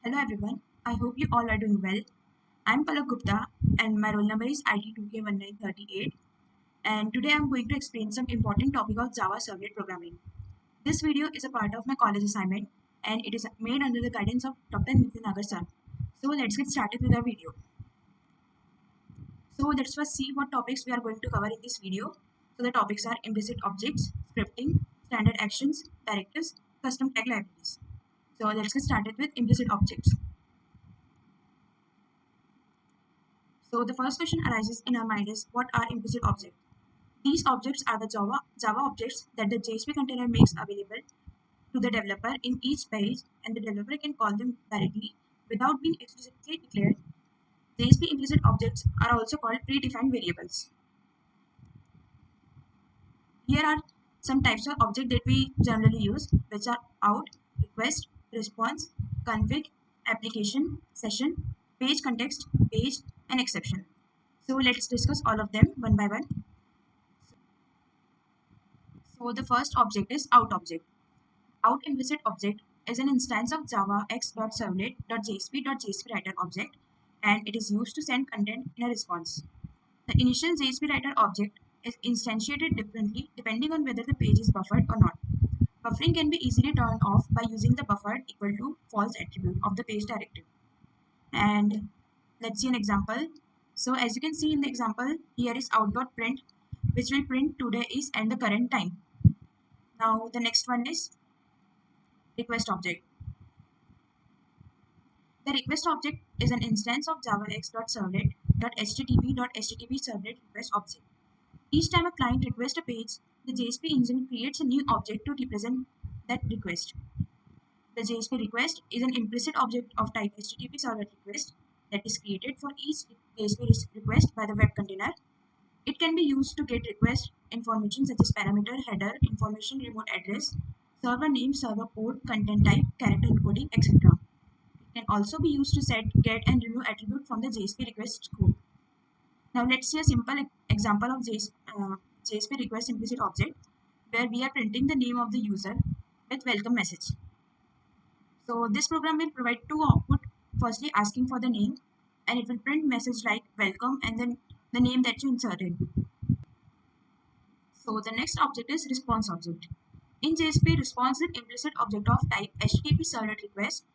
Hello everyone, I hope you all are doing well. I'm Palak Gupta and my roll number is IT2K1938, and today I'm going to explain some important topic of Java Servlet Programming. This video is a part of my college assignment and it is made under the guidance of Dr. Nitin Nagar sir. So let's get started with our video. So let's first see what topics we are going to cover in this video. So the topics are implicit objects, scripting, standard actions, directives, custom tag libraries. So let's get started with implicit objects. So the first question arises in our mind is, what are implicit objects? These objects are the Java objects that the JSP container makes available to the developer in each page, and the developer can call them directly without being explicitly declared. JSP implicit objects are also called predefined variables. Here are some types of objects that we generally use, which are out, request, response, config, application, session, page context, page, and exception. So let's discuss all of them one by one. So the first object is out object. Out implicit object is an instance of Java x.servlet.jsp.jsp writer object, and it is used to send content in a response. The initial JSP writer object is instantiated differently depending on whether the page is buffered or not. Buffering can be easily turned off by using the buffered equal to false attribute of the page directive. And let's see an example. So as you can see in the example, here is out.print, which will print today is and the current time. Now the next one is request object. The request object is an instance of Java x.servlet.http.http servlet request object. Each time a client requests a page, the JSP engine creates a new object to represent that request. The JSP request is an implicit object of type HTTP servlet request that is created for each JSP request by the web container. It can be used to get request information such as parameter, header, information, remote address, server name, server port, content type, character encoding, etc. It can also be used to set, get, and remove attribute from the JSP request scope. Now let's see a simple example of JSP request implicit object where we are printing the name of the user with welcome message. So this program will provide two output, firstly asking for the name, and it will print message like welcome and then the name that you inserted. So the next object is response object. In JSP, response is an implicit object of type HTTP servlet request.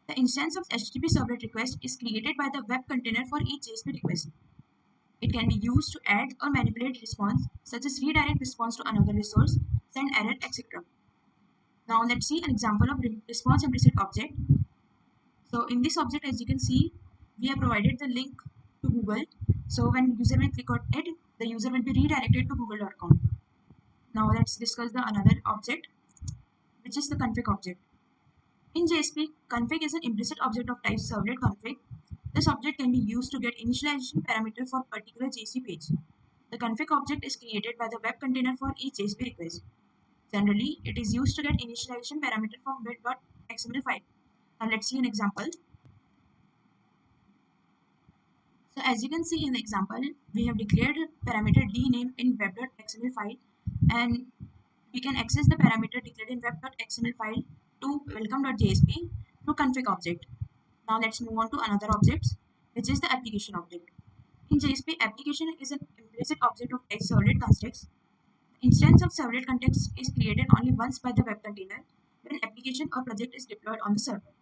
The instance of HTTP servlet request is created by the web container for each JSP request. It can be used to add or manipulate response, such as redirect response to another resource, send error, etc. Now let's see an example of response implicit object. So in this object, as you can see, we have provided the link to Google. So when user will click on it, the user will be redirected to google.com. Now let's discuss the another object, which is the config object. In JSP, config is an implicit object of type servlet config. This object can be used to get initialization parameter for particular JSP page. The config object is created by the web container for each JSP request. Generally, it is used to get initialization parameter from web.xml file. Now let's see an example. So as you can see in the example, we have declared parameter dname in web.xml file, and we can access the parameter declared in web.xml file to welcome.jsp through config object. Now let's move on to another object, which is the application object. In JSP, application is an implicit object of type servlet context. The instance of servlet context is created only once by the web container when an application or project is deployed on the server.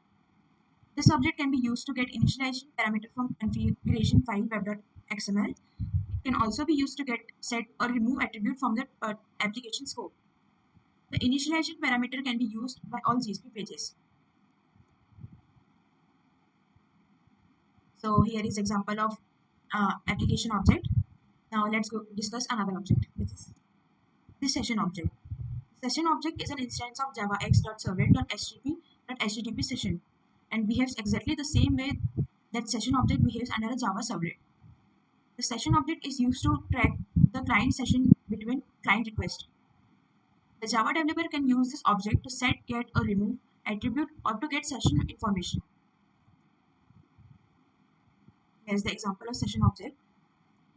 This object can be used to get initialization parameter from configuration file web.xml. It can also be used to get set or remove attribute from the application scope. The initialization parameter can be used by all JSP pages. So here is example of application object. Now let's go discuss another object, which is the session object. Session object is an instance of Java x.servlet.http session, and behaves exactly the same way that session object behaves under a Java servlet. The session object is used to track the client session between client requests. The Java developer can use this object to set, get, or remove attribute or to get session information. Here's the example of session object.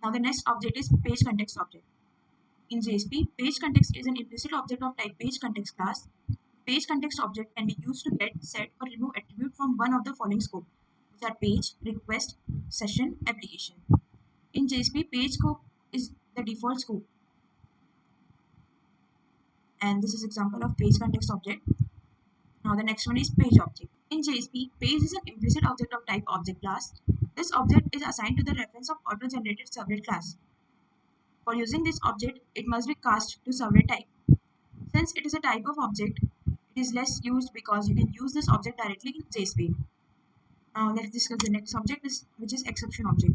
Now the next object is page context object. In JSP, page context is an implicit object of type page context class. Page context object can be used to get, set, or remove attribute attribute from one of the following scope, which are page, request, session, application. In JSP, page scope is the default scope, and this is example of page context object. Now the next one is page object. In JSP, page is an implicit object of type object class. This object is assigned to the reference of auto-generated servlet class. For using this object, it must be cast to servlet type. Since it is a type of object, it is less used because you can use this object directly in JSP. Now let's discuss the next object, which is exception object.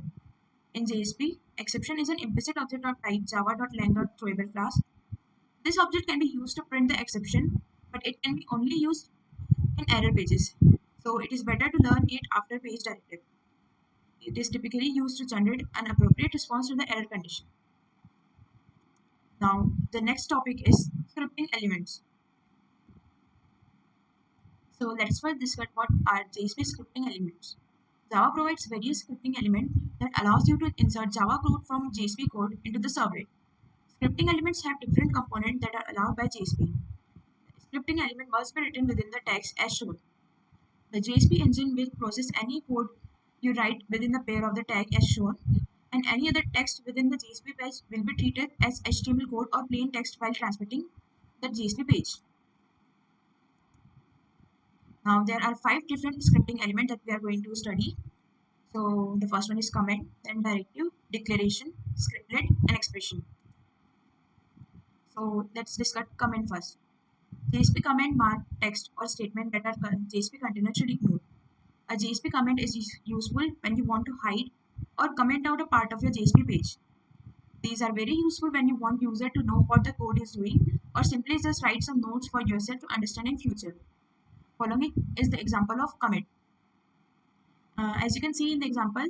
In JSP, exception is an implicit object of type java.lang.throwable class. This object can be used to print the exception, but it can be only used in error pages. So it is better to learn it after page directive. It is typically used to generate an appropriate response to the error condition. Now the next topic is scripting elements. So let's first discuss what are JSP scripting elements. Java provides various scripting elements that allows you to insert Java code from JSP code into the servlet. Scripting elements have different components that are allowed by JSP. The scripting element must be written within the text as shown. The JSP engine will process any code you write within the pair of the tag as shown, and any other text within the JSP page will be treated as HTML code or plain text while transmitting the JSP page. Now there are 5 different scripting elements that we are going to study. So the first one is comment, then directive, declaration, scriptlet, and expression. So let's discuss comment first. JSP comment mark text or statement that our JSP container should ignore. A JSP comment is useful when you want to hide or comment out a part of your JSP page. These are very useful when you want user to know what the code is doing, or simply just write some notes for yourself to understand in future. Following is the example of comment. As you can see in the example,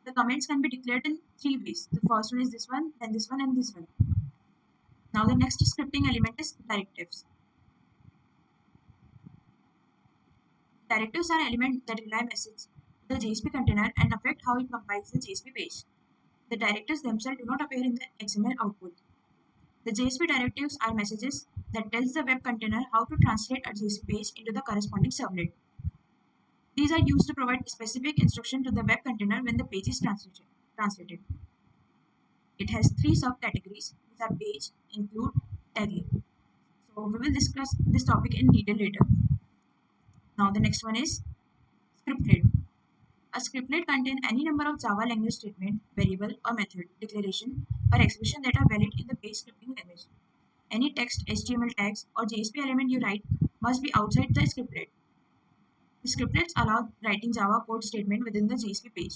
the comments can be declared in 3 ways. The first one is this one, then this one, and this one. Now the next scripting element is directives. Directives are elements that rely message to the JSP container and affect how it compiles the JSP page. The directives themselves do not appear in the XML output. The JSP directives are messages that tells the web container how to translate a JSP page into the corresponding servlet. These are used to provide specific instruction to the web container when the page is translated. It has 3 subcategories, which are page, include, taglet. So we will discuss this topic in detail later. Now the next one is scriptlet. A scriptlet contains any number of Java language statement, variable or method, declaration or expression that are valid in the base scripting language. Any text, HTML tags or JSP element you write must be outside the scriptlet. The scriptlets allow writing Java code statement within the JSP page.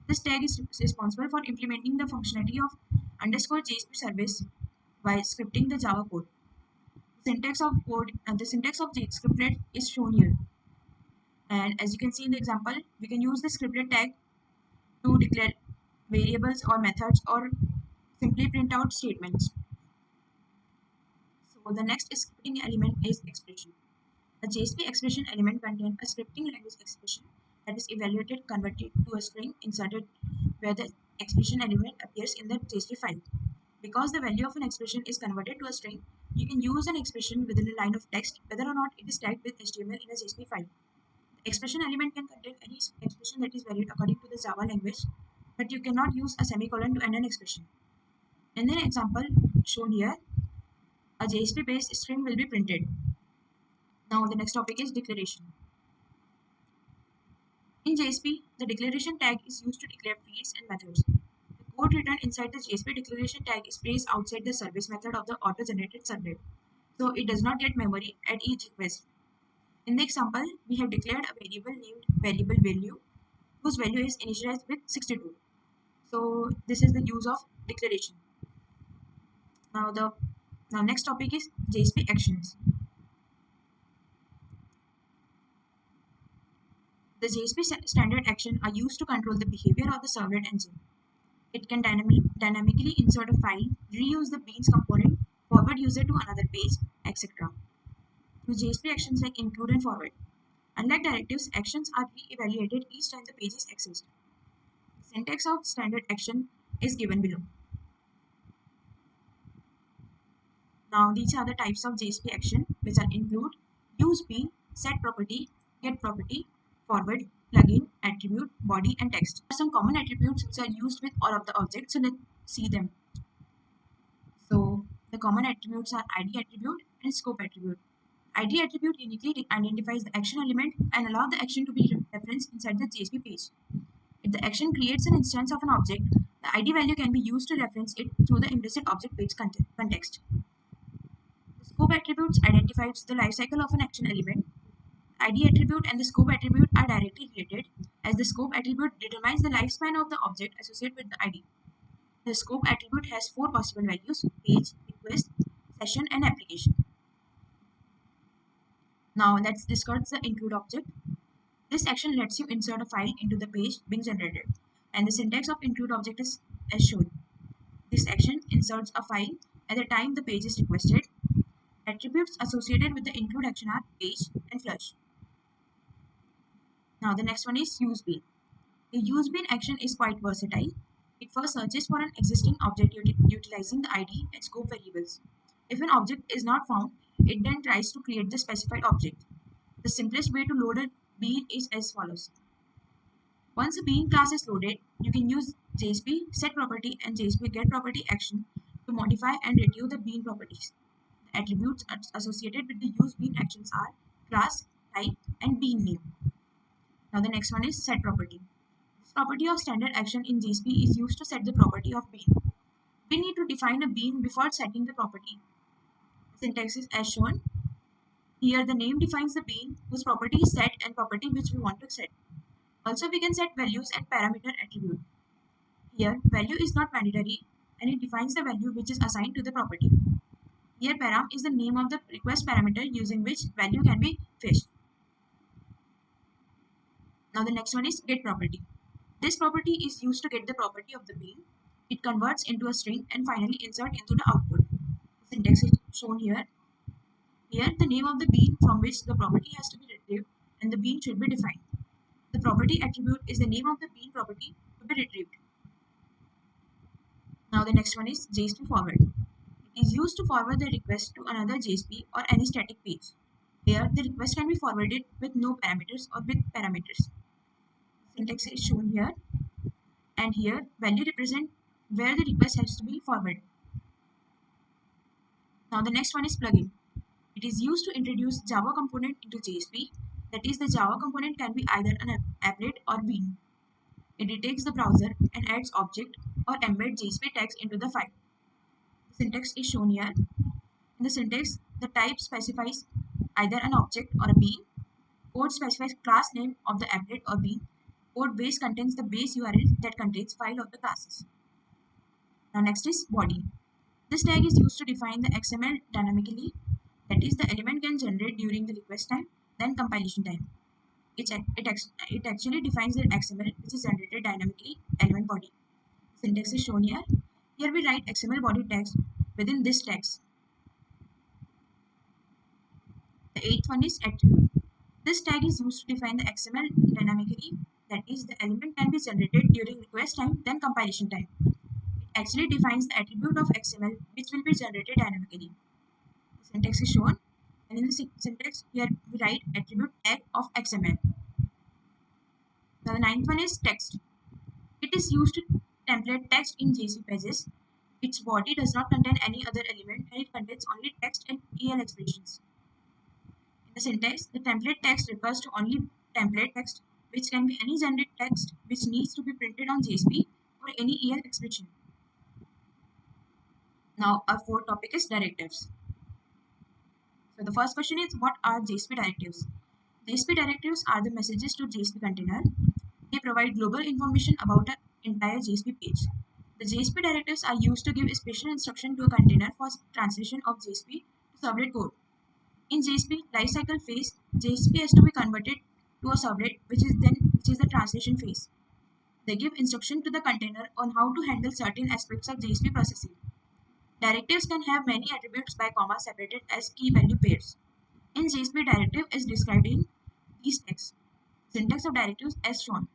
This tag is responsible for implementing the functionality of _JSP service by scripting the Java code. The syntax of the scriptlet is shown here. And as you can see in the example, we can use the scriptlet tag to declare variables or methods or simply print out statements. So the next scripting element is expression. A JSP expression element contains a scripting language expression that is evaluated, converted to a string, inserted where the expression element appears in the JSP file. Because the value of an expression is converted to a string, you can use an expression within a line of text whether or not it is tagged with HTML in a JSP file. The expression element can contain any expression that is valid according to the Java language, but you cannot use a semicolon to end an expression. In the example shown here, a JSP-based string will be printed. Now the next topic is declaration. In JSP, the declaration tag is used to declare fields and methods. The code written inside the JSP declaration tag is placed outside the service method of the auto-generated servlet, so it does not get memory at each request. In the example, we have declared a variable named variable value, whose value is initialized with 62. So this is the use of declaration. Now next topic is JSP actions. The JSP standard actions are used to control the behavior of the servlet engine. It can dynamically insert a file, reuse the beans component, forward user to another page, etc. Through JSP actions like include and forward. Unlike directives, actions are re-evaluated each time the page is accessed. The syntax of standard action is given below. Now these are the types of JSP action, which are include, use bean, set property, get property, forward, plugin, attribute, body, and text. There are some common attributes which are used with all of the objects, so let's see them. So the common attributes are ID attribute and scope attribute. ID attribute uniquely identifies the action element and allows the action to be referenced inside the JSP page. If the action creates an instance of an object, the ID value can be used to reference it through the implicit object page context. The scope attributes identifies the lifecycle of an action element. ID attribute and the scope attribute are directly related, as the scope attribute determines the lifespan of the object associated with the ID. The scope attribute has four possible values: page, request, session, and application. Now let's discuss the include object. This action lets you insert a file into the page being generated, and the syntax of include object is as shown. This action inserts a file at the time the page is requested. Attributes associated with the include action are page and flush. Now the next one is use bean. The use bean action is quite versatile. It first searches for an existing object utilizing the ID and scope variables. If an object is not found, it then tries to create the specified object. The simplest way to load a bean is as follows. Once a bean class is loaded, you can use JSP set property and JSP get property action to modify and retrieve the bean properties. The attributes associated with the use bean actions are class, type, and bean name. Now the next one is set property. This property of standard action in JSP is used to set the property of bean. We need to define a bean before setting the property. The syntax is as shown. Here the name defines the bean whose property is set and property which we want to set. Also we can set values and parameter attribute. Here value is not mandatory and it defines the value which is assigned to the property. Here param is the name of the request parameter using which value can be fetched. Now the next one is get property. This property is used to get the property of the bean. It converts into a string and finally insert into the output. The syntax is shown here. Here the name of the bean from which the property has to be retrieved and the bean should be defined. The property attribute is the name of the bean property to be retrieved. Now the next one is JSP forward. It is used to forward the request to another JSP or any static page. Here the request can be forwarded with no parameters or with parameters. Syntax is shown here, and here value represent where the request has to be forwarded. Now the next one is plugin. It is used to introduce Java component into JSP. That is, the Java component can be either an applet or bean. It detects the browser and adds object or embed JSP tags into the file. The syntax is shown here. In the syntax, the type specifies either an object or a bean. Code specifies class name of the applet or bean. Code base contains the base URL that contains file of the classes. Now next is body. This tag is used to define the XML dynamically. That is, the element can generate during the request time, then compilation time. It actually defines the XML which is generated dynamically, element body. Syntax is shown here. Here we write XML body text within this text. The eighth one is attribute. This tag is used to define the XML dynamically. That is, the element can be generated during request time, then compilation time. It actually defines the attribute of XML which will be generated dynamically. The syntax is shown, and in the syntax here we write attribute tag of XML. Now the ninth one is text. It is used to template text in JSP pages. Its body does not contain any other element and it contains only text and EL expressions. In the syntax, the template text refers to only template text, which can be any generic text which needs to be printed on JSP or any EL expression. Now our fourth topic is directives. So the first question is, what are JSP directives? JSP directives are the messages to JSP container. They provide global information about an entire JSP page. The JSP directives are used to give a special instruction to a container for translation of JSP to servlet code. In JSP lifecycle phase, JSP has to be converted to a servlet, which is the translation phase. They give instruction to the container on how to handle certain aspects of JSP processing. Directives can have many attributes by comma separated as key value pairs. In JSP, directive is described in these texts. Syntax of directives as shown.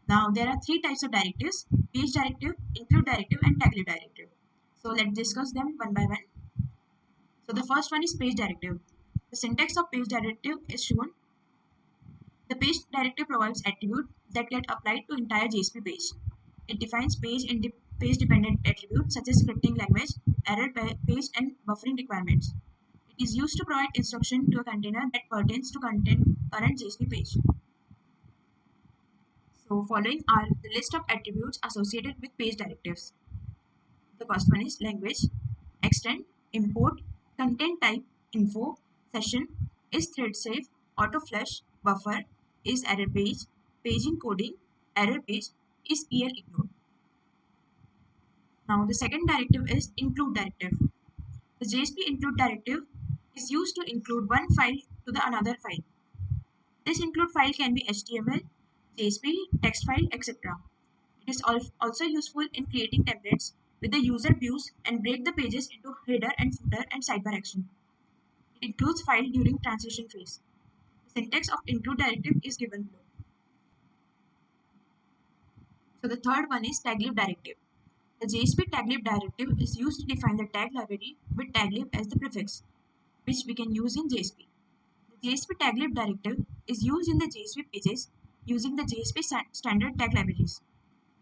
Now there are three types of directives: page directive, include directive, and taglet directive. So let's discuss them one by one. So the first one is page directive. The The syntax of page directive is shown. The page directive provides attributes that get applied to entire JSP page. It defines page dependent attributes such as scripting language, error page, and buffering requirements. It is used to provide instruction to a container that pertains to current JSP page. So following are the list of attributes associated with page directives. The first one is language, extend, import, content type, info, session, is thread safe, auto flush, buffer, is error page, page encoding, error page, is PL ignored. Now the second directive is include directive. The JSP include directive is used to include one file to the another file. This include file can be HTML, JSP, text file, etc. It is also useful in creating templates with the user views and break the pages into header and footer and sidebar action. It includes file during transition phase. The syntax of include directive is given below. So the third one is taglib directive. The JSP taglib directive is used to define the tag library with taglib as the prefix, which we can use in JSP. The JSP taglib directive is used in the JSP pages using the JSP standard tag libraries.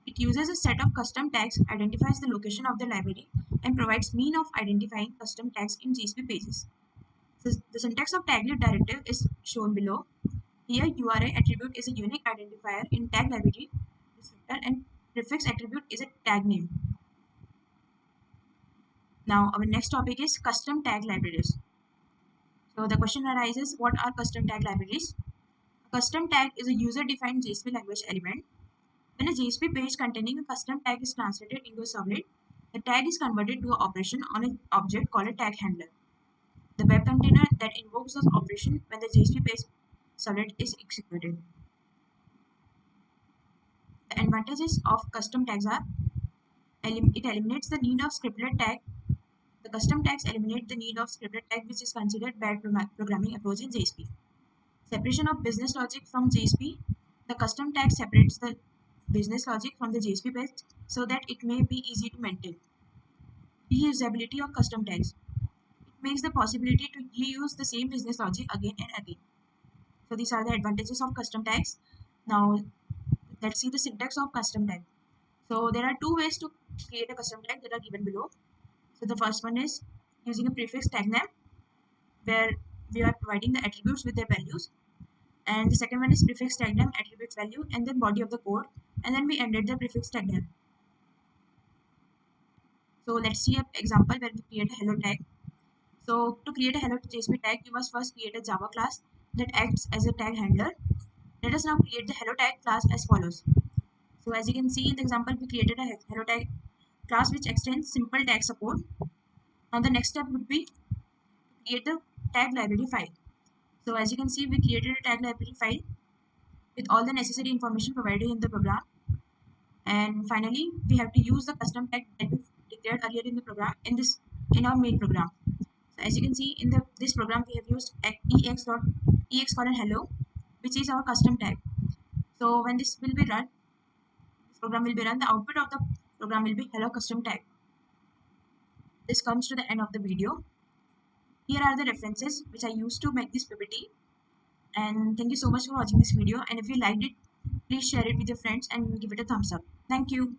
It uses a set of custom tags, identifies the location of the library, and provides mean of identifying custom tags in JSP pages. So the syntax of taglib directive is shown below. Here, URI attribute is a unique identifier in tag library descriptor, and prefix attribute is a tag name. Now, our next topic is custom tag libraries. So the question arises, what are custom tag libraries? A custom tag is a user-defined JSP language element. When a JSP page containing a custom tag is translated into a servlet, the tag is converted to an operation on an object called a tag handler. The web container that invokes this operation when the JSP page servlet is executed. The advantages of custom tags are it eliminates the need of scriptlet tag. The custom tags eliminate the need of scriptlet tag, which is considered bad programming approach in JSP. Separation of business logic from JSP. The custom tag separates the business logic from the JSP page so that it may be easy to maintain. Reusability of custom tags. It makes the possibility to reuse the same business logic again and again. So these are the advantages of custom tags. Now let's see the syntax of custom tag. So there are two ways to create a custom tag that are given below. So the first one is using a prefix tag name, where we are providing the attributes with their values. And the second one is prefix tag name, attributes value, and then body of the code, and then we ended the prefix tag name. So let's see an example where we create a hello tag. So to create a hello JSP tag, you must first create a Java class that acts as a tag handler. Let us now create the hello tag class as follows. So as you can see in the example, we created a hello tag class which extends simple tag support. Now the next step would be to create the tag library file. So as you can see, we created a tag library file with all the necessary information provided in the program. And finally, we have to use the custom tag that we declared earlier in the program in our main program. So as you can see in this program, we have used ex.hello, which is our custom tag. So when this program will be run, the output of the program will be hello custom tag. This comes to the end of the video. Here are the references which I used to make this PPT. And thank you so much for watching this video. And if you liked it, please share it with your friends and give it a thumbs up. Thank you.